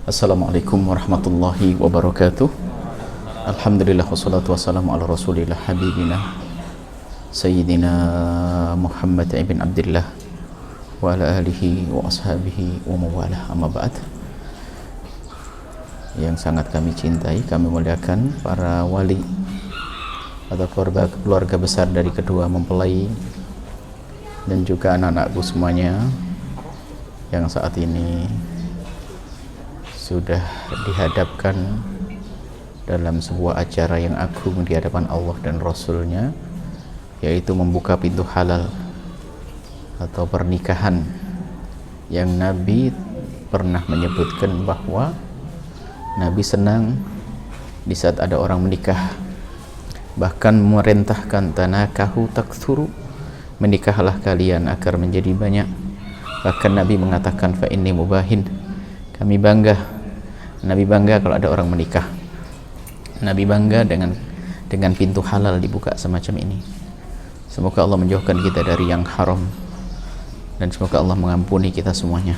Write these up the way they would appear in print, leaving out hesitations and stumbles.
Assalamualaikum warahmatullahi wabarakatuh. Alhamdulillah wassalatu wassalamu ala rasulillah habibina Sayyidina Muhammad ibn Abdullah wa ala alihi wa ashabihi wa mawalah, amma ba'd. Yang sangat kami cintai, kami muliakan para wali atau keluarga besar dari kedua mempelai dan juga anak-anakku semuanya yang saat ini sudah dihadapkan dalam sebuah acara yang agung di hadapan Allah dan Rasulnya, yaitu membuka pintu halal atau pernikahan yang Nabi pernah menyebutkan bahwa Nabi senang di saat ada orang menikah, bahkan memerintahkan tanakahu taktsuru, menikahlah kalian agar menjadi banyak. Bahkan Nabi mengatakan fa inni mubahin, kami bangga. Nabi bangga kalau ada orang menikah. Nabi bangga dengan pintu halal dibuka semacam ini. Semoga Allah menjauhkan kita dari yang haram dan semoga Allah mengampuni kita semuanya.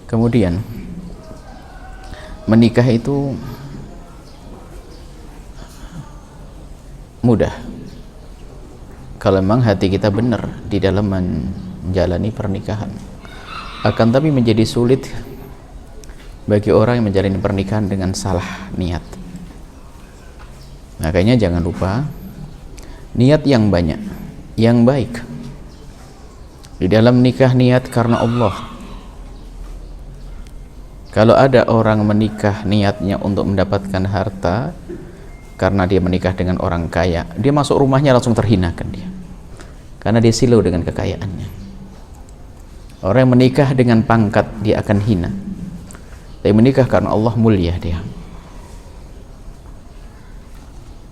Kemudian menikah itu mudah kalau memang hati kita benar di dalam menjalani pernikahan. Akan tapi menjadi sulit bagi orang yang menjalani pernikahan dengan salah niat. Makanya jangan lupa niat yang banyak, yang baik di dalam nikah. Niat karena Allah. Kalau ada orang menikah niatnya untuk mendapatkan harta karena dia menikah dengan orang kaya, dia masuk rumahnya langsung terhinakan dia, karena dia silau dengan kekayaannya. Orang yang menikah dengan pangkat dia akan hina. Tapi menikah karena Allah mulia, dia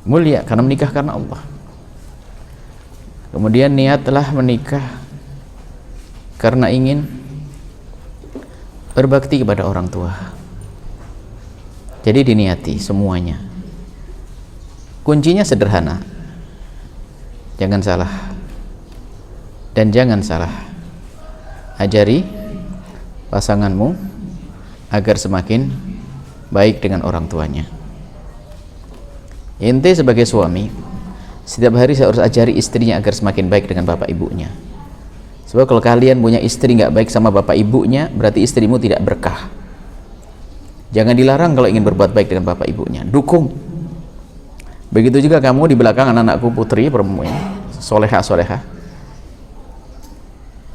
mulia karena menikah karena Allah. Kemudian niatlah menikah karena ingin berbakti kepada orang tua. Jadi diniati semuanya. Kuncinya sederhana, jangan salah dan jangan salah. Ajari pasanganmu agar semakin baik dengan orang tuanya. Ente sebagai suami setiap hari saya harus ajari istrinya agar semakin baik dengan bapak ibunya. Sebab kalau kalian punya istri nggak baik sama bapak ibunya, berarti istrimu tidak berkah. Jangan dilarang kalau ingin berbuat baik dengan bapak ibunya, dukung. Begitu juga kamu di belakang anak-anakku putri perempuan soleha,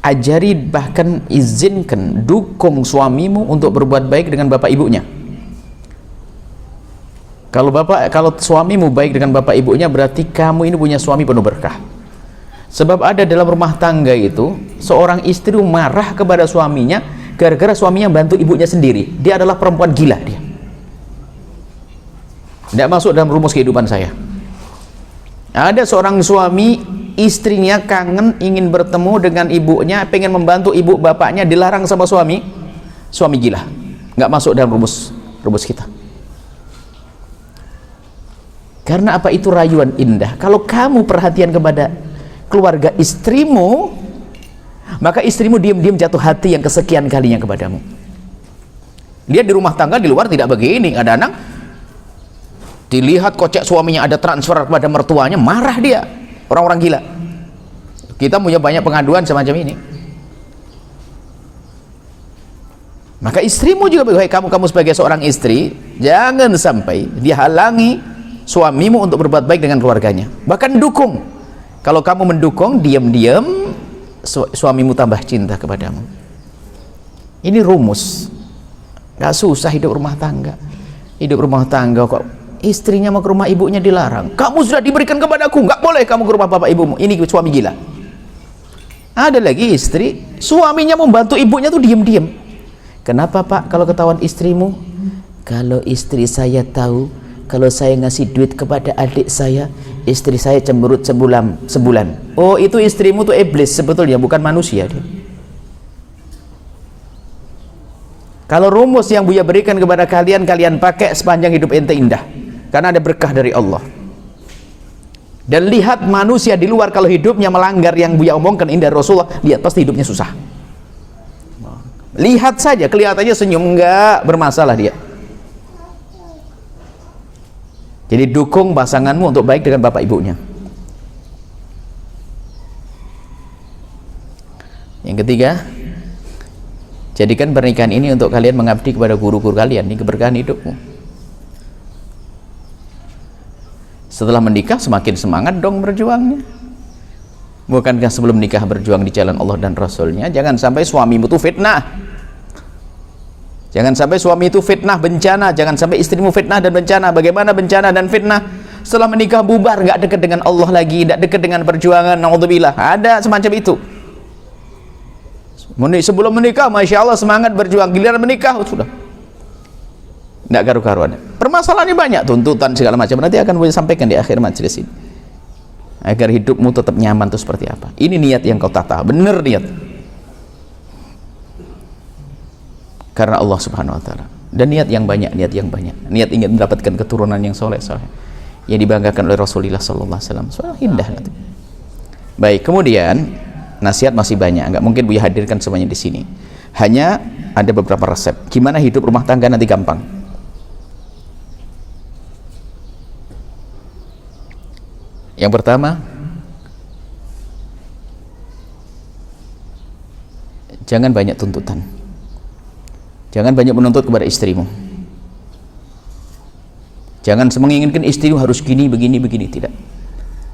ajari, bahkan izinkan, dukung suamimu untuk berbuat baik dengan bapak ibunya. Kalau suamimu baik dengan bapak ibunya, berarti kamu ini punya suami penuh berkah. Sebab ada dalam rumah tangga itu seorang istri marah kepada suaminya gara-gara suaminya bantu ibunya sendiri. Dia adalah perempuan gila, dia tidak masuk dalam rumus kehidupan saya. Ada seorang suami, istrinya kangen ingin bertemu dengan ibunya, pengen membantu ibu bapaknya, dilarang sama suami gila, nggak masuk dalam rumus kita. Karena apa? Itu rayuan indah. Kalau kamu perhatian kepada keluarga istrimu, maka istrimu diam-diam jatuh hati yang kesekian kalinya kepadamu. Dia di rumah tangga, di luar tidak begini, kadang-kadang dilihat kocek suaminya ada transfer kepada mertuanya, marah dia. Orang-orang gila. Kita punya banyak pengaduan semacam ini. Maka istrimu juga, kamu sebagai seorang istri, jangan sampai dihalangi suamimu untuk berbuat baik dengan keluarganya. Bahkan dukung. Kalau kamu mendukung, diam-diam suamimu tambah cinta kepadamu. Ini rumus. Gak susah hidup rumah tangga. Hidup rumah tangga kok istrinya mau ke rumah ibunya dilarang. Kamu sudah diberikan kepadaku, nggak boleh kamu ke rumah bapak ibumu. Ini suami gila. Ada lagi istri, suaminya membantu ibunya tuh diem-diem. Kenapa pak kalau ketahuan istrimu? Kalau istri saya tahu kalau saya ngasih duit kepada adik saya, istri saya cemberut sebulan. Oh, itu istrimu tuh iblis sebetulnya, bukan manusia dia. Kalau rumus yang Buya berikan kepada kalian, kalian pakai sepanjang hidup ente indah, karena ada berkah dari Allah. Dan lihat manusia di luar kalau hidupnya melanggar yang Buya omongkan ini dari Rasulullah, lihat pasti hidupnya susah. Lihat saja, kelihatannya senyum, enggak bermasalah dia. Jadi dukung pasanganmu untuk baik dengan bapak ibunya. Yang ketiga, jadikan pernikahan ini untuk kalian mengabdi kepada guru-guru kalian, ini keberkahan hidupmu. Setelah menikah semakin semangat dong berjuangnya. Bukankah sebelum nikah berjuang di jalan Allah dan Rasulnya? Jangan sampai suamimu itu fitnah. Jangan sampai suami itu fitnah, bencana. Jangan sampai istrimu fitnah dan bencana. Bagaimana bencana dan fitnah? Setelah menikah bubar, nggak dekat dengan Allah lagi, nggak dekat dengan perjuangan. Naudzubillah. Ada semacam itu. Sebelum menikah, masya Allah semangat berjuang. Giliran menikah sudah nggak karu-karuan. Permasalahannya banyak, tuntutan segala macam. Nanti akan saya sampaikan di akhir majelis ini. Agar hidupmu tetap nyaman itu seperti apa. Ini niat yang kau tata, bener niat. Karena Allah Subhanahu Wa Taala. Dan niat yang banyak, niat yang banyak. Niat ingin mendapatkan keturunan yang soleh, yang dibanggakan oleh Rasulullah Sallallahu Alaihi Wasallam. Soalnya indah nanti. Baik, kemudian nasihat masih banyak, nggak mungkin Buya hadirkan semuanya di sini. Hanya ada beberapa resep. Gimana hidup rumah tangga nanti gampang. Yang pertama, jangan banyak tuntutan. Jangan banyak menuntut kepada istrimu. Jangan menginginkan istrimu harus gini, begini, begini. Tidak.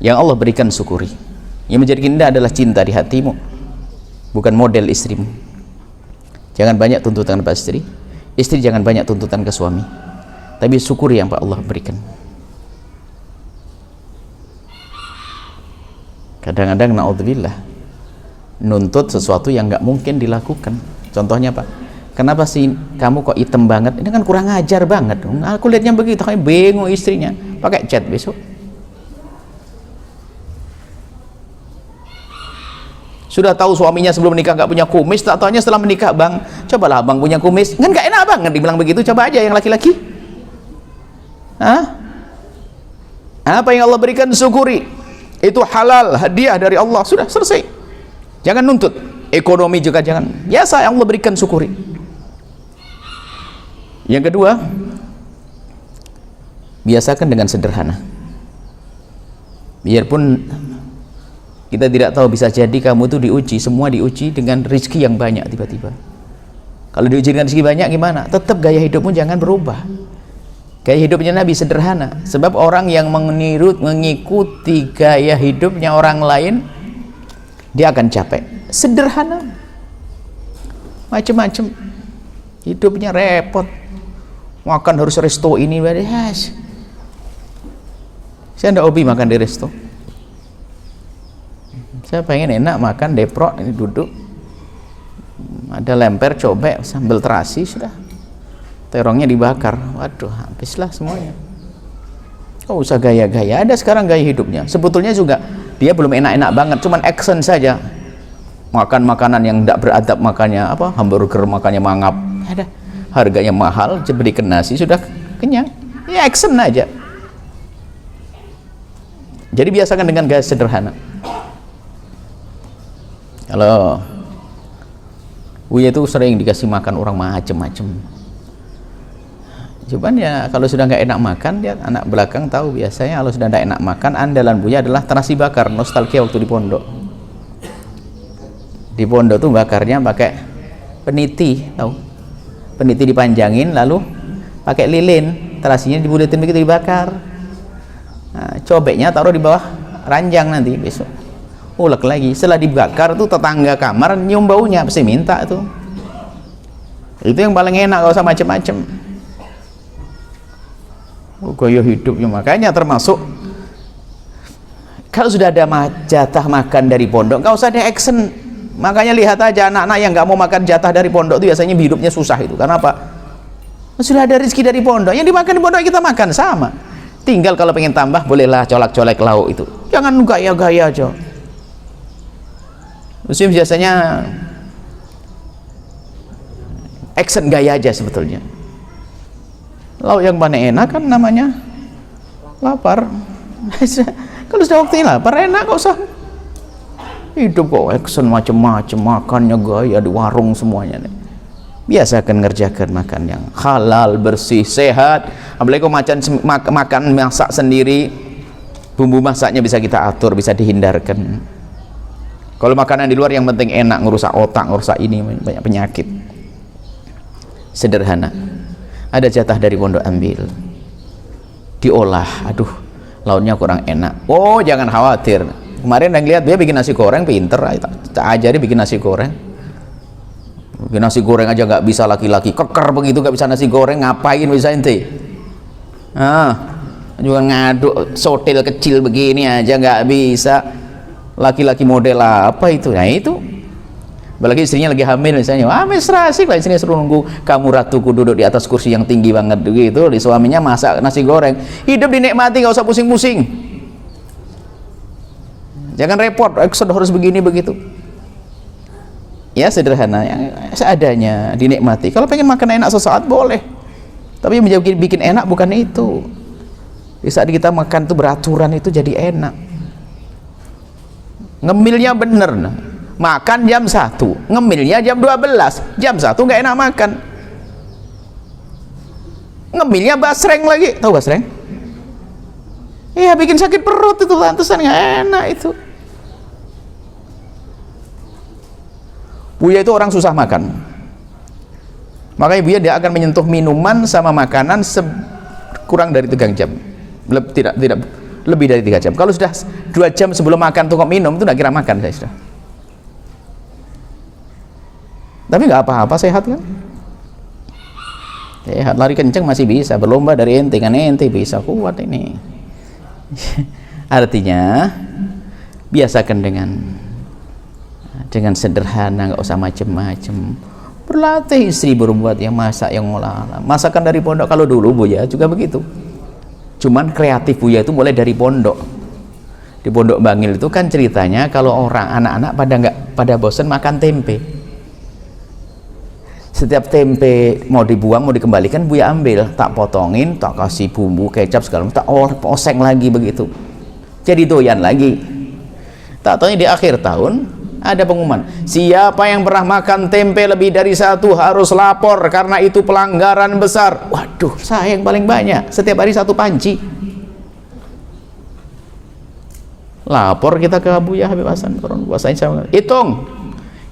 Yang Allah berikan syukuri. Yang menjadikan indah adalah cinta di hatimu, bukan model istrimu. Jangan banyak tuntutan kepada istri. Istri jangan banyak tuntutan ke suami. Tapi syukuri yang Pak Allah berikan. Kadang-kadang naudzubillah nuntut sesuatu yang nggak mungkin dilakukan. Contohnya Pak, kenapa sih kamu kok hitam banget? Ini kan kurang ajar banget. Aku lihatnya begitu, kayak bingung istrinya. Pakai cat besok. Sudah tahu suaminya sebelum menikah nggak punya kumis, tak taunya setelah menikah, bang, cobalah abang punya kumis. Kan nggak enak banget dibilang begitu. Coba aja yang laki-laki. Apa yang Allah berikan syukuri. Itu halal, hadiah dari Allah. Sudah selesai. Jangan nuntut. Ekonomi juga jangan. Biasa yang Allah berikan syukuri. Yang kedua, biasakan dengan sederhana. Biarpun kita tidak tahu, bisa jadi kamu itu diuji, semua diuji dengan rezeki yang banyak tiba-tiba. Kalau diuji dengan rezeki banyak gimana? Tetap gaya hidupmu jangan berubah. Gaya hidupnya Nabi sederhana. Sebab orang yang mengikuti gaya hidupnya orang lain, dia akan capek. Sederhana. Macam-macam. Hidupnya repot. Makan harus resto ini. Saya tidak hobi makan di resto. Saya pengen enak makan deprok, ini duduk ada lemper cobek sambal terasi, sudah terongnya dibakar, waduh habislah semuanya. Kau usah gaya-gaya, ada sekarang gaya hidupnya sebetulnya juga dia belum enak-enak banget, cuman action saja, makan makanan yang tidak beradab, makannya apa, hamburger makannya mangap, ada harganya mahal, berikan nasi sudah kenyang, ya action aja. Jadi biasakan dengan gaya sederhana. Kalau Buya itu sering dikasih makan orang macem-macem. Cuman ya kalau sudah nggak enak makan, dia anak belakang tahu biasanya kalau sudah nggak enak makan, andalan Buya adalah terasi bakar, nostalgia waktu di pondok. Di pondok tuh bakarnya pakai peniti, tahu? Peniti dipanjangin lalu pakai lilin, terasinya dibuletin begitu dibakar. Nah, cobeknya taruh di bawah ranjang nanti besok. Ulek lagi, setelah dibakar tuh tetangga kamar nyium baunya, pasti minta tuh. Itu yang paling enak, gak usah macem-macem. Gaya hidupnya, makanya termasuk kalau sudah ada jatah makan dari pondok, gak usah ada action. Makanya lihat aja anak-anak yang gak mau makan jatah dari pondok itu biasanya hidupnya susah itu. Karena apa? Sudah ada rezeki dari pondok, yang dimakan di pondok kita makan sama. Tinggal kalau pengen tambah bolehlah colak-colek lauk itu. Jangan gaya-gaya aja. Muslim biasanya action gaya aja sebetulnya. Lauk yang mana enak kan namanya lapar. Kalau Kalau sudah waktunya lapar, enak, kok usah hidup kok action macam-macam, makannya gaya di warung semuanya nih. Biasakan ngerjakan makan yang halal, bersih, sehat. Apalagi kok makan masak sendiri, bumbu masaknya bisa kita atur, bisa dihindarkan. Kalau makanan di luar yang penting enak, ngerusak otak, ngerusak ini, banyak penyakit. Sederhana, ada jatah dari pondok ambil, diolah, aduh lauknya kurang enak, oh jangan khawatir. Kemarin yang lihat dia bikin nasi goreng, pinter, tak ajari bikin nasi goreng. Bikin nasi goreng aja nggak bisa, laki-laki keker begitu nggak bisa nasi goreng, ngapain bisa ente? Juga ngaduk sotel kecil begini aja nggak bisa, laki-laki model apa itu? Nah itu, apalagi istrinya lagi hamil misalnya, mesra asik lah, istrinya suruh nunggu kamu ratuku duduk di atas kursi yang tinggi banget gitu, di suaminya masak nasi goreng. Hidup dinikmati, nggak usah pusing-pusing. Jangan repot, harus begini begitu. Ya sederhana, yang seadanya, dinikmati. Kalau pengen makan enak sesaat boleh, tapi yang bikin enak bukan itu. Di saat kita makan itu beraturan, itu jadi enak. Ngemilnya bener, makan jam 1, ngemilnya jam 12, jam 1 nggak enak makan. Ngemilnya basreng lagi, tahu basreng? Iya, bikin sakit perut itu, pantesan nggak enak itu. Buya itu orang susah makan, makanya Buya dia akan menyentuh minuman sama makanan kurang dari 3 jam, tidak lebih dari 3 jam. Kalau sudah 2 jam sebelum makan tuh kok minum, itu nggak kira makan saya sudah. Tapi nggak apa-apa, sehat kan? Sehat, lari kenceng masih bisa, berlomba dari ente kan, ente bisa kuat ini. Artinya biasakan dengan sederhana, nggak usah macem-macem. Berlatih istri berbuat yang masak, yang ngolah. Masakan dari pondok, kalau dulu Buya juga begitu. Cuman kreatif Buya itu mulai dari pondok. Di Pondok Bangil itu kan ceritanya kalau orang anak-anak pada bosen makan tempe. Setiap tempe mau dibuang, mau dikembalikan, Buya ambil, tak potongin, tak kasih bumbu, kecap segala macam, tak oseng lagi begitu. Jadi doyan lagi. Tak tahunya di akhir tahun ada pengumuman, siapa yang pernah makan tempe lebih dari 1 harus lapor karena itu pelanggaran besar. Waduh, saya yang paling banyak, setiap hari 1 panci. Lapor kita ke Buya Habib Hasan, hitung,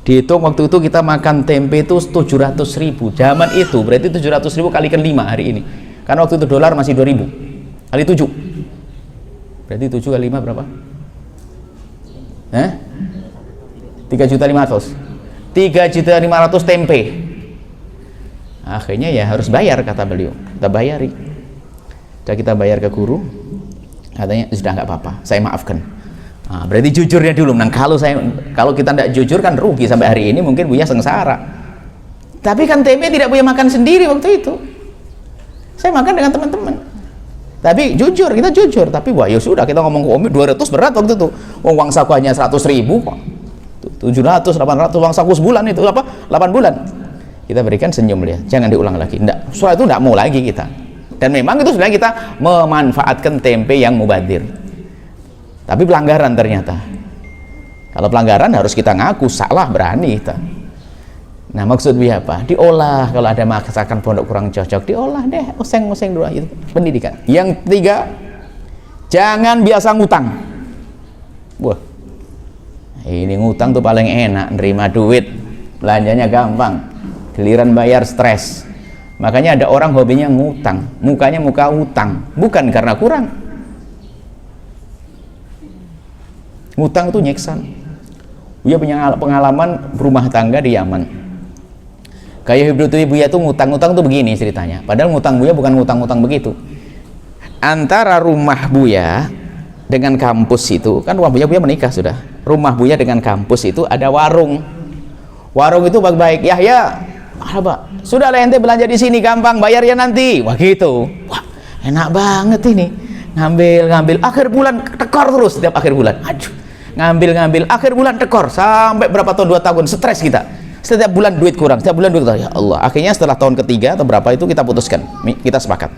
dihitung waktu itu kita makan tempe itu 700.000 zaman itu, berarti 700.000 kalikan 5 hari ini, karena waktu itu dolar masih 2.000 kali 7, berarti 7 kali 5 berapa? 3.500.000 tempe. Akhirnya ya harus bayar, kata beliau, kita bayari. Sudah kita bayar ke guru, katanya sudah nggak apa-apa, saya maafkan. Berarti jujurnya dulu. Kalau kita tidak jujur kan rugi, sampai hari ini mungkin Buya sengsara. Tapi kan tempe tidak Buya makan sendiri waktu itu, saya makan dengan teman-teman. Tapi jujur, kita jujur. Tapi wah ya sudah, kita ngomong ke Umi 200 berat waktu itu. Uang saku hanya 100.000 kok, 700, 800 uang saku sebulan itu apa? 8 bulan. Kita berikan, senyum dia, jangan diulang lagi. Enggak, soal itu enggak mau lagi kita. Dan memang itu sebenarnya kita memanfaatkan tempe yang mubadir. Tapi pelanggaran ternyata. Kalau pelanggaran harus kita ngaku, salah, berani kita. Nah maksudnya apa? Diolah. Kalau ada masakan pondok kurang cocok, diolah deh, oseng-oseng dulu itu pendidikan. Yang 3, jangan biasa ngutang. Wah, ini ngutang tuh paling enak, nerima duit, belanjanya gampang, giliran bayar stres. Makanya ada orang hobinya ngutang, mukanya muka utang, bukan karena kurang. Ngutang tuh nyiksa. Buya punya pengalaman berumah tangga di Yaman. Kayak Hibdutui Buya tuh ngutang-ngutang tuh begini ceritanya. Padahal ngutang Buya bukan ngutang-ngutang begitu. Antara rumah Buya dengan kampus itu, kan rumah Buya menikah sudah. Rumah Buya dengan kampus itu ada warung. Warung itu baik-baik. Yahya, Pak, sudah lah ente belanja di sini gampang, bayarnya nanti. Wah gitu. Wah, enak banget ini. Ngambil, akhir bulan tekor terus setiap akhir bulan. Aduh, ngambil, akhir bulan tekor sampai berapa tahun, 2 tahun, stres kita. Setiap bulan duit kurang, setiap bulan duit kurang. Ya Allah, akhirnya setelah tahun ketiga atau berapa itu kita putuskan, kita sepakat.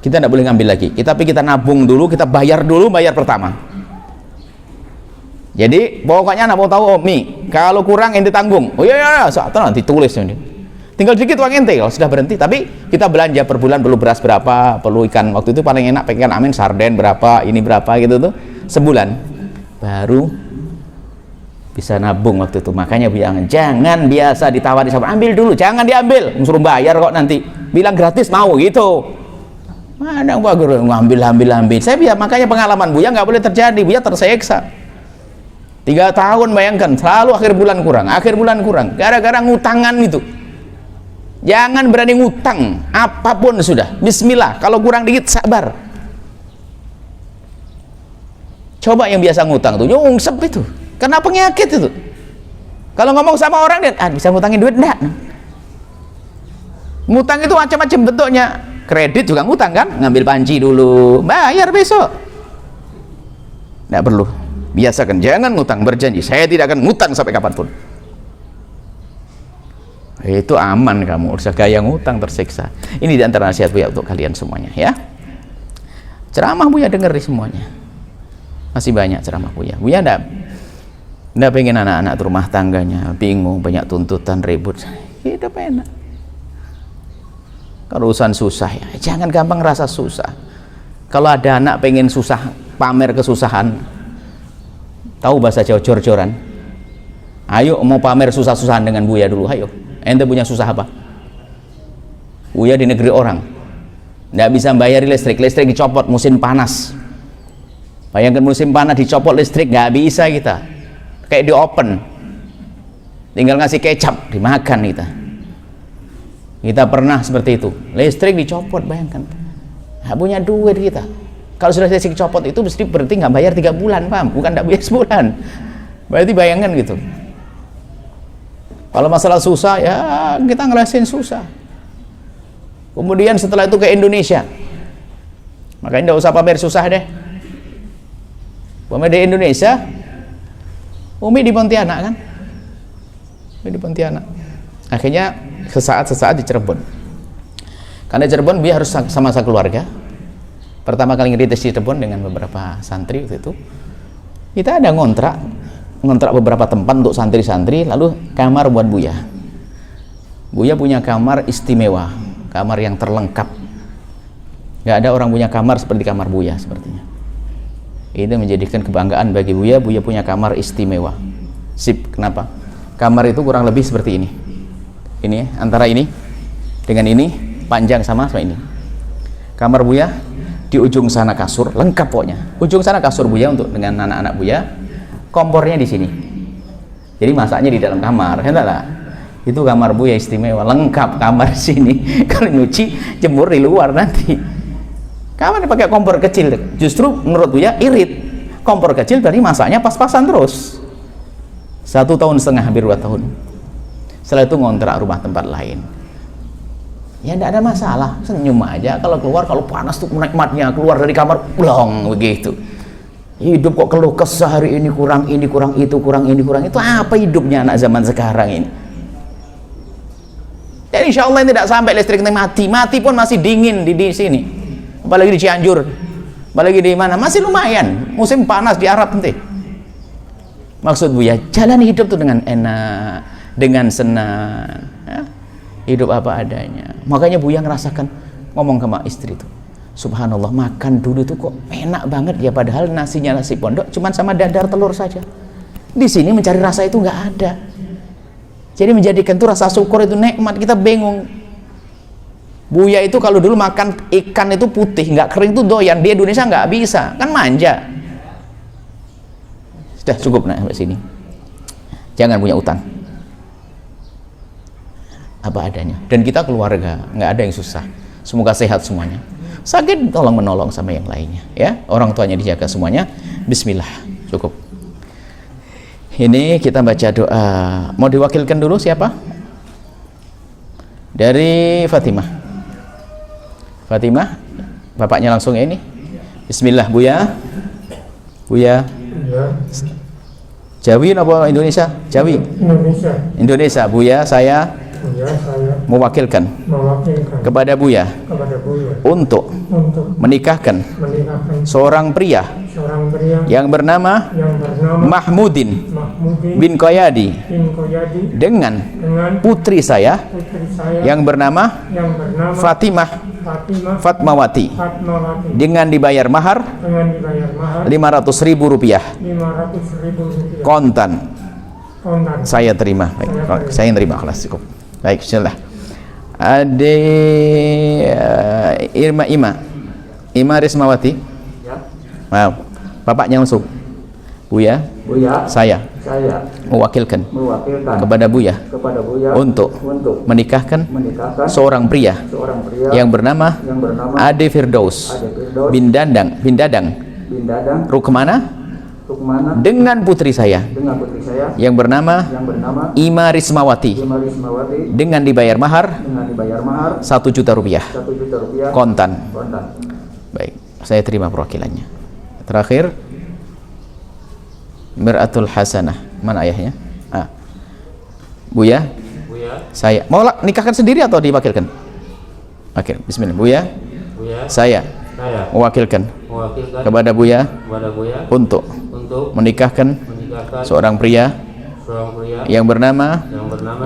Kita tidak boleh ngambil lagi. Tapi kita nabung dulu, kita bayar dulu, bayar pertama. Jadi pokoknya anak mau tahu, Mi, kalau kurang ente tanggung. Oh iya, saat nanti tulis ini. Tinggal dikit uang ente kalau sudah berhenti. Tapi kita belanja per bulan, perlu beras berapa, perlu ikan. Waktu itu paling enak ikan amin sarden berapa, ini berapa gitu tuh. Sebulan baru bisa nabung waktu itu. Makanya bilang jangan biasa ditawari sama ambil dulu, jangan diambil, suruh bayar kok nanti. Bilang gratis mau gitu. Mana gua guru ngambil. Saya biar makanya pengalaman Buya nggak boleh terjadi. Buya terseksa. 3 tahun bayangkan, selalu akhir bulan kurang, gara-gara ngutangan itu. Jangan berani ngutang, apapun sudah. Bismillah, kalau kurang dikit sabar. Coba yang biasa ngutang tuh, nyungsep itu, karena penyakit itu. Kalau ngomong sama orang dia, bisa ngutangin duit enggak? Ngutang itu macam-macam bentuknya. Kredit juga ngutang kan, ngambil panci dulu, bayar besok. Enggak perlu. Biasakan, jangan ngutang, berjanji saya tidak akan ngutang sampai kapanpun. Itu aman kamu, usah gaya ngutang tersiksa. Ini diantara nasihat Buya untuk kalian semuanya ya. Ceramah Buya dengar di semuanya. Masih banyak ceramah Buya. Buya enggak pengen anak-anak rumah tangganya bingung, banyak tuntutan, ribut. Hidup enak. Kalau urusan susah ya, jangan gampang rasa susah. Kalau ada anak pengen susah, pamer kesusahan, tahu bahasa Jawa jor-joran, ayo mau pamer susah-susahan dengan Buya dulu, ayo. Ente punya susah apa? Buya di negeri orang nggak bisa bayar listrik dicopot musim panas. Bayangkan musim panas dicopot listrik, nggak bisa kita, kayak di open, tinggal ngasih kecap dimakan kita pernah seperti itu, listrik dicopot, bayangkan nggak punya duit kita. Kalau sudah listrik copot itu berarti nggak bayar 3 bulan, paham? Bukan nggak bayar sebulan. Berarti bayangkan gitu. Kalau masalah susah ya kita ngerasain susah. Kemudian setelah itu ke Indonesia, makanya nggak usah pamer susah deh. Pamer di Indonesia, Umi di Pontianak kan? Umi di Pontianak. Akhirnya sesaat di Cirebon. Karena Cirebon Buya harus sama keluarga. Pertama kali ngeritis di Cirebon dengan beberapa santri waktu itu, kita ada ngontrak beberapa tempat untuk santri-santri, lalu kamar buat Buya. Buya punya kamar istimewa, kamar yang terlengkap. Nggak ada orang punya kamar seperti kamar Buya sepertinya. Ini menjadikan kebanggaan bagi Buya. Buya punya kamar istimewa. Sip, kenapa? Kamar itu kurang lebih seperti ini. Ini antara ini dengan ini, panjang sama ini. Kamar Buya di ujung sana kasur, lengkap pokoknya. Ujung sana kasur Buya untuk dengan anak-anak Buya. Kompornya di sini. Jadi masaknya di dalam kamar, lah. Itu kamar Buya istimewa, lengkap kamar sini. Kalau nyuci jemur di luar nanti. Kamar pakai kompor kecil. Justru menurut Buya irit. Kompor kecil tadi masaknya pas-pasan terus. 1,5 tahun, hampir 2 tahun. Setelah itu ngontrak rumah tempat lain. Ya tidak ada masalah, senyum aja. Kalau keluar, kalau panas tuh menikmatnya, keluar dari kamar plong begitu. Hidup kok keluh kesah, hari ini kurang itu. Apa hidupnya anak zaman sekarang ini? Dan insya Allah ini tidak sampai listrik mati pun masih dingin di sini. Apalagi di Cianjur, apalagi di mana, masih lumayan. Musim panas di Arab nanti. Maksud Buya, jalani hidup tuh dengan enak, dengan senang. Ya? Hidup apa adanya. Makanya Buya ngerasakan, ngomong sama istri tuh, subhanallah, makan dulu tuh kok enak banget ya, padahal nasinya nasi pondok cuman sama dadar telur saja. Di sini mencari rasa itu nggak ada. Jadi menjadikan tuh rasa syukur itu nikmat, kita bingung. Buya itu kalau dulu makan ikan itu putih, nggak kering tuh doyan. Di Indonesia nggak bisa, kan manja. Sudah cukup sampai sini. Jangan punya utang. Apa adanya. Dan kita keluarga, nggak ada yang susah. Semoga sehat semuanya. Sakit tolong menolong sama yang lainnya, ya. Orang tuanya dijaga semuanya. Bismillah, cukup. Ini kita baca doa. Mau diwakilkan dulu siapa? Dari Fatimah. Fatimah, bapaknya langsung ini. Bismillah, Buya. Buya. Jawi apa Indonesia? Jawi. Indonesia. Buya, saya mewakilkan kepada Buya untuk menikahkan seorang pria yang bernama Mahmudin Mahmudin bin Qayyadi bin Qayyadi dengan dengan putri saya putri saya yang bernama Fatimah Fatmawati Fatmawati dengan dibayar mahar dengan dibayar mahar 500.000 rupiah 500.000 rupiah kontan. kontan. Saya terima. Baik, saya terima, kelas cukup. Baik, bismillah. Ade Ima Rismawati. Ya. Wow. Bapaknya langsung. Buya, saya mewakilkan kepada Buya untuk menikahkan seorang pria yang bernama Ade Firdaus bin Dadang Rukmana dengan putri saya yang bernama Ima Rismawati dengan dibayar mahar 1 juta rupiah kontan. Baik, saya terima perwakilannya. Terakhir, Mir'atul Hasanah. Mana ayahnya? Buya, saya mau nikahkan sendiri atau diwakilkan? Oke, bismillah. Buya, saya mewakilkan kepada Buya untuk menikahkan seorang pria yang bernama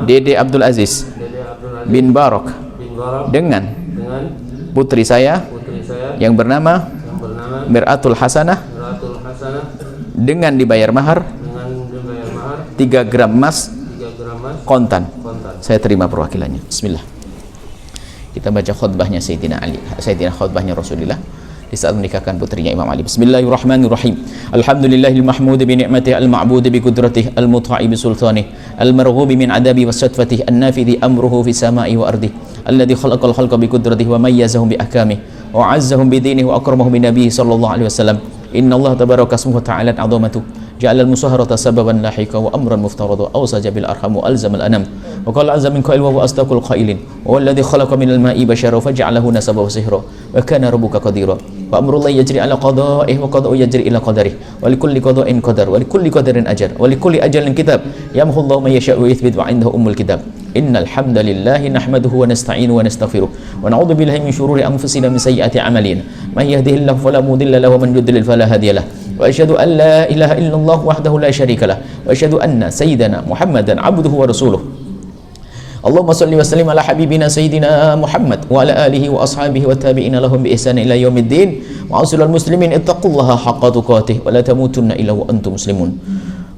Dede Abdul Aziz bin Barok dengan putri saya yang bernama Mir'atul Hasanah dengan dibayar mahar 3 gram emas kontan. Saya terima perwakilannya. Bismillah. Kita baca khutbahnya Sayyidina Ali, khutbahnya Rasulullah di saat menikahkan putrinya Imam Ali. Bismillahirrahmanirrahim. Alhamdulillahil mahmud bi ni'matihi al-ma'bud bi qudratihi al-muta'i bi sultanihi al-marghub min adabi was satfatihi an-nafidhi amruhu fi sama'i wa ardihi alladhi khalaqal khalqa bi qudratihi wa mayyazahum bi ahkamihi wa 'azzahum bi dinihi wa akramahum bi nabiyhi sallallahu alaihi wasallam. Inna Allah tabaraka ismuhu ta'ala 'azamatu ja'ala al-musaharata sababan lahika wa amran muftarada aw sajabil arham wa alzama al-anam wa qala azza min qail wa astaqul qailin wa alladhi khalaqa min al-ma'i bashara faj'alahu nasaba wa sihra wa kana rabbuka qadira wa amrullahi yajri ala qada'ihi wa qada'u yajri ila qadarihi wa likulli qada'in qadar wa likulli qadarin ajal wa likulli ajalin kitab yamhu Allahu man yasha'u wa yuthbit wa 'indahu ummul kitab. Innal hamdalillahi nahmaduhu wa nasta'inuhu wa nastaghfiruh wa na'udzu billahi min shururi anfusina min sayyiati a'malina man yahdihillahu fala mudilla lahu wa man yudlil fala hadiya lahu wa asyhadu an la ilaha illallah wahdahu la syarika lahu wa asyhadu anna sayyidana Muhammadan 'abduhu wa rasuluh. Allahumma salli wa sallim ala habibina sayyidina Muhammad wa ala alihi wa ashabihi wa tabi'ina lahum bi ihsan ila yaumiddin wa aslul muslimin ittaqullaha haqqa tuqatih wa la tamutunna illa wa antum muslimun.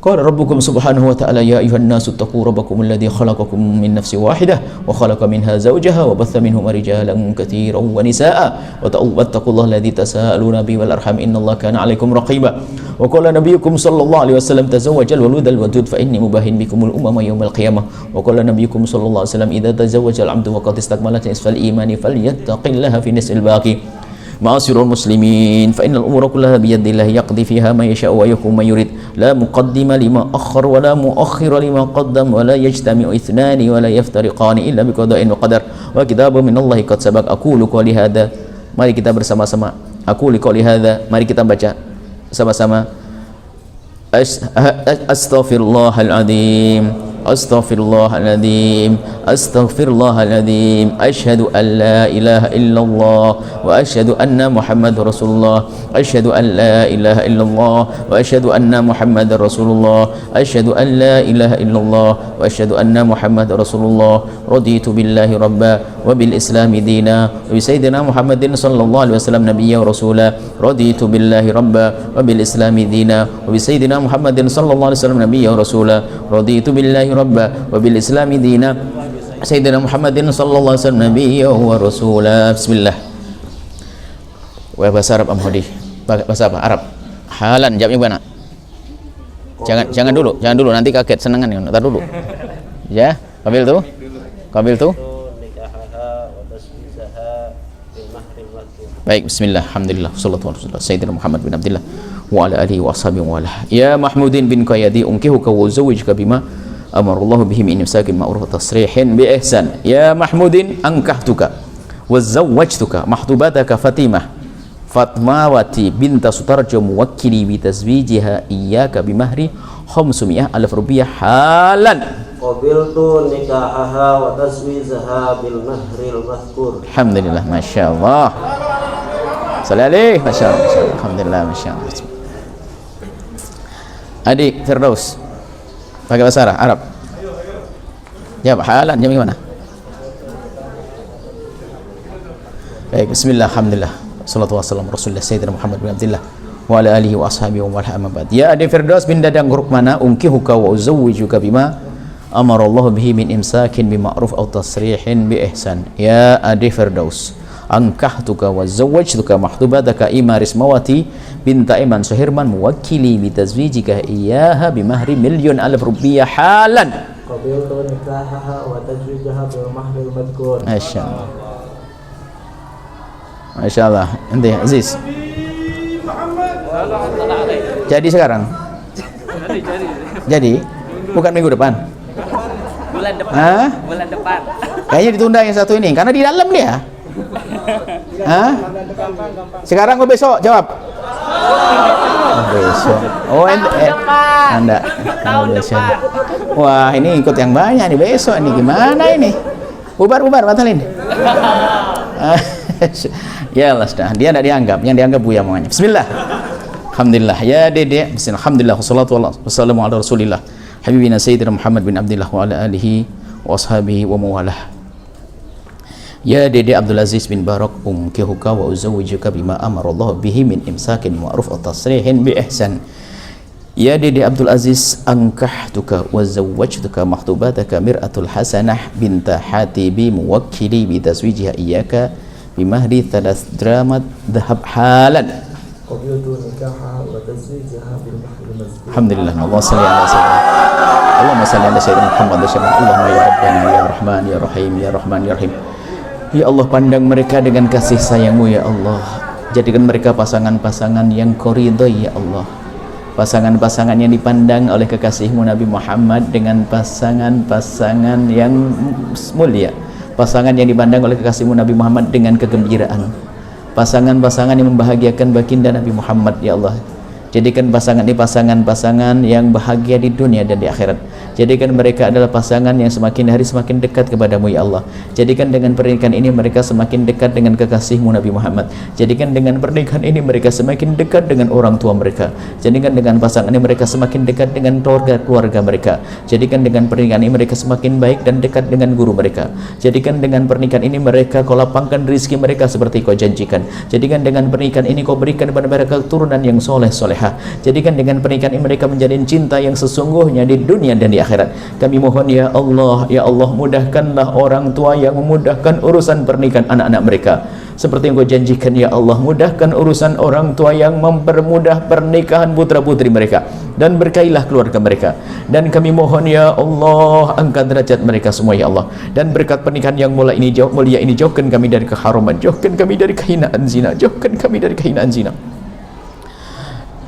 Qala rabbukum subhanahu wa ta'ala ya ayyuhan nasu taqu rabbakum alladhi khalaqakum min nafsin wahidah wa khalaqa minha zawjaha wa batha minhuma rijalan katsiran wa nisaa wattaqullaha alladhi tasaaluna bihi wal arham innallaha kana 'alaykum raqiba wa qala nabiyyukum sallallahu alaihi wasallam tazawwajal waludal wadud fa inni mubahin bikumul umama yawmal qiyamah wa qala nabiyyukum sallallahu alaihi wasallam idza tazawwajal 'abdu wa qad istakmalat nisfal imani falyattaqillaha fi nisfil baqi. Ma'asyiral muslimin fa innal umura kullaha bi yadillah yaqdi fiha ma yasha'u wa yakum ma yurid la muqaddima lima akhkhar wa la muakhkhira lima qaddam wa la yajtami'u ithnani wa la yaftariqani illa bi qada'in wa qadar wa kitabun min Allah qad sabaq. Aqulu qouli hadza, mari kita bersama-sama aqulu qouli hadza, mari kita baca sama-sama. Astaghfirullahal azim astaghfirullahaladzim astaghfirullahaladzim asyhadu an la ilaha illallah wa asyhadu anna muhammadar rasulullah asyhadu an la ilaha illallah wa asyhadu anna muhammadar rasulullah asyhadu an la ilaha illallah wa asyhadu anna muhammadar rasulullah raditu billahi rabba wa bil islami dina wa bi sayyidina muhammadin sallallahu alaihi wasallam nabiyya wa rasula raditu billahi rabba wa bil islami dina wa bi sayyidina muhammadin sallallahu alaihi wasallam nabiyya wa rasula raditu billahi rabba wa bil islami dina sayyidina muhammadin sallallahu alaihi wasallam nabiyya wa rasula. Bismillah. Wah, bahasa Arab Amhudi. Bahasa apa? Arab. Halan, jawabnya gimana? Jangan dulu nanti kaget senengan ya. Entar dulu. Ya, Qabil tuh. Baik, bismillah, alhamdulillah, sallallahu alaihi wasallam sayyidina Muhammad bin Abdullah wa ala alihi wa ashabihi wa ala. Ya Mahmudin bin Qayyadi unkihuka wa uzawwijuka bima amarallahu bihi min imsakin ma'ruf tasrihin bi ihsan. Ya Mahmudin ankahtuka wa zawwajtuka mahtubataka Fatimah Fatmawati binta Sutarjo muwakkili bi tazwijiha iyyaka bi mahri 500,000 rupiah halan. Qabiltu nikahaha wa tazwijaha bil mahril mazkur. Alhamdulillah, masyaallah. Salih alaihi, masyaallah. Alhamdulillah, masyaallah. Adik Firdaus. Pakai bahasa Arab. Jawab halan, jawab gimana? Baik, bismillah, alhamdulillah. Salatu wassalamu Rasulullah Sayyidina Muhammad bin Abdullah wa ala alihi wa ashabihi wa man amma ba'd. Ya adik Firdaus bin Dadang Rukmana, unkihuka wa uzawwijuka bima amarallahu bihi min imsakin bima'ruf aw tasrihin bi ihsan. Ya adik Firdaus, ankahtuka wa zawwajtuka mahdubataka Imaris Mawati binta Iman Suhirman muwakkili bi tazwijika iyyaha bi mahri milyon alf rupiah halan. Qabiltu nikahaha wa tajwijaha bil mahril madhkur. Masyaallah. Masyaallah. Ente Aziz. Jadi sekarang? Jadi? Bukan minggu depan? Bulan depan. Hah? Bulan depan. Kayaknya ditunda yang satu ini karena di dalam dia. Hah? Sekarang atau besok? Jawab. Besok. Oh, Anda. Tahun besok. depan. Wah, ini ikut yang banyak nih besok ini. Gimana ini? Bubar, batalin. Ya Allah, sudah. Dia tidak dianggap. Yang dianggap Buya maunya. Bismillah. Alhamdulillah. Ya Dede. Bismillah. Alhamdulillah. Wassalamu ala Rasulillah. Habibina Sayyidina Muhammad bin Abdullah wa ala alihi wa ashabihi wa mawalah. Ya Dede Abdul Aziz bin Barak, unkihuka wa uzawwijuka bima amarallahu bihi min imsakin ma'ruf wa tasrihin bi ihsan. Ya Dede Abdul Aziz, ankahtuka wa zawwajtuka mahdubataka Mir'atul Hasanah binta Hatibi muwakkili bi tazwijiha iyyaka bi mahri 3 dramat dhahab halan. Qabiltu nikahaha wa tazwijaha bil mahril madhkur. Alhamdulillah. Allahumma salli ala sayyidina Allahumma salli ala sayyidina Muhammad wa sallam. Allahumma ya Rabbana ya Rahman ya Rahim ya Rahman ya Rahim. Ya Allah, pandang mereka dengan kasih sayang-Mu ya Allah. Jadikan mereka pasangan-pasangan yang Kau ridhoi ya Allah. Pasangan-pasangan yang dipandang oleh kekasih-Mu Nabi Muhammad dengan pasangan-pasangan yang mulia. Pasangan yang dipandang oleh kekasih-Mu Nabi Muhammad dengan kegembiraan. Pasangan-pasangan yang membahagiakan baginda Nabi Muhammad ya Allah. Jadikan pasangan ini pasangan-pasangan yang bahagia di dunia dan di akhirat. Jadikan mereka adalah pasangan yang semakin hari semakin dekat kepadamu ya Allah. Jadikan dengan pernikahan ini mereka semakin dekat dengan kekasih-Mu Nabi Muhammad. Jadikan dengan pernikahan ini mereka semakin dekat dengan orang tua mereka. Jadikan dengan pasangan ini mereka semakin dekat dengan keluarga mereka. Jadikan dengan pernikahan ini mereka semakin baik dan dekat dengan guru mereka. Jadikan dengan pernikahan ini mereka Kau lapangkan rezeki mereka seperti Kau janjikan. Jadikan dengan pernikahan ini Kau berikan kepada mereka keturunan yang soleh-solehah. Jadikan dengan pernikahan ini mereka menjadi cinta yang sesungguhnya di dunia dan di akhirat. Kami mohon ya Allah, mudahkanlah orang tua yang memudahkan urusan pernikahan anak-anak mereka. Seperti yang Kau janjikan ya Allah, mudahkan urusan orang tua yang mempermudah pernikahan putra-putri mereka, dan berkailah keluarga mereka. Dan kami mohon ya Allah, angkat derajat mereka semua ya Allah. Dan berkat pernikahan yang mulia ini jauhkan kami dari keharaman, jauhkan kami dari kehinaan zina, jauhkan kami dari kehinaan zina.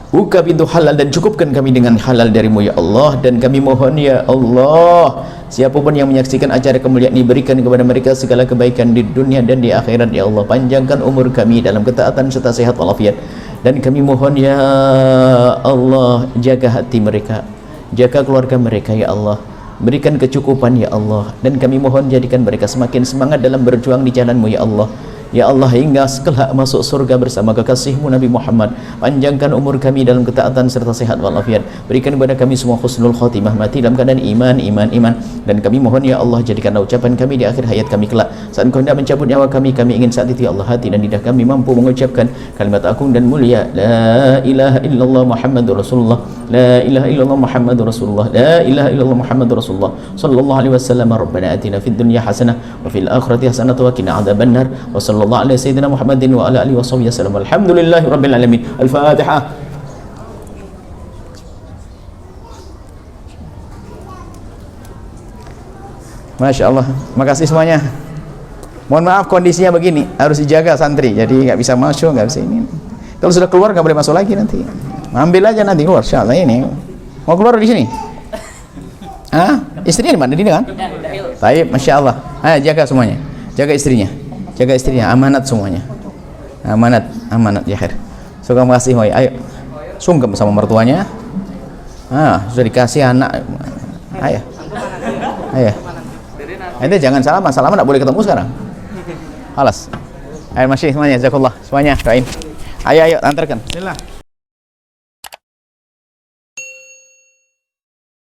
Buka pintu halal dan cukupkan kami dengan halal darimu ya Allah. Dan kami mohon ya Allah, siapapun yang menyaksikan acara kemuliaan ini, berikan kepada mereka segala kebaikan di dunia dan di akhirat ya Allah. Panjangkan umur kami dalam ketaatan serta sehat walafiat. Dan kami mohon ya Allah, jaga hati mereka, jaga keluarga mereka ya Allah. Berikan kecukupan ya Allah. Dan kami mohon jadikan mereka semakin semangat dalam berjuang di jalan-Mu ya Allah. Ya Allah, hingga kelak masuk surga bersama kekasih-Mu Nabi Muhammad. Panjangkan umur kami dalam ketaatan serta sehat walafiat. Berikan kepada kami semua husnul khotimah, mati dalam keadaan iman. Dan kami mohon ya Allah, jadikanlah ucapan kami di akhir hayat kami kelak. Saat Kau hendak mencabut nyawa kami ingin saat itu ya Allah, hati dan lidah kami mampu mengucapkan kalimat agung dan mulia, la ilaha illallah Muhammadur Rasulullah, la ilaha illallah Muhammadur Rasulullah, la ilaha illallah Muhammadur Rasulullah sallallahu alaihi wasallam. Rabbana atina fid dunya hasanah wa fil akhirati hasanah wa qina adzabannar. Wa sallallahu ala sayyidina Muhammadin wa ala alihi wa sahbihi wasallam. Alhamdulillahi rabbil alamin. Al-Fatihah. Masya Allah, makasih semuanya. Mohon maaf kondisinya begini, harus dijaga santri, jadi nggak bisa masuk, nggak bisa ini. Kalau sudah keluar nggak boleh masuk lagi nanti. Ambil aja nanti keluar, insyaallah ini. Mau keluar di sini? Ah, istrinya di mana? Di kan? Baik, masya Allah. Ayo jaga semuanya, jaga istrinya, amanat semuanya, amanat ya khair. Suka makasih, ayo, sungkem sama mertuanya. Sudah dikasih anak, ayo. Ente jangan salaman nggak boleh ketemu sekarang. Alas. Ayo masih semuanya, jazakallah semuanya, doain. Ayo antarkan. Bismillah.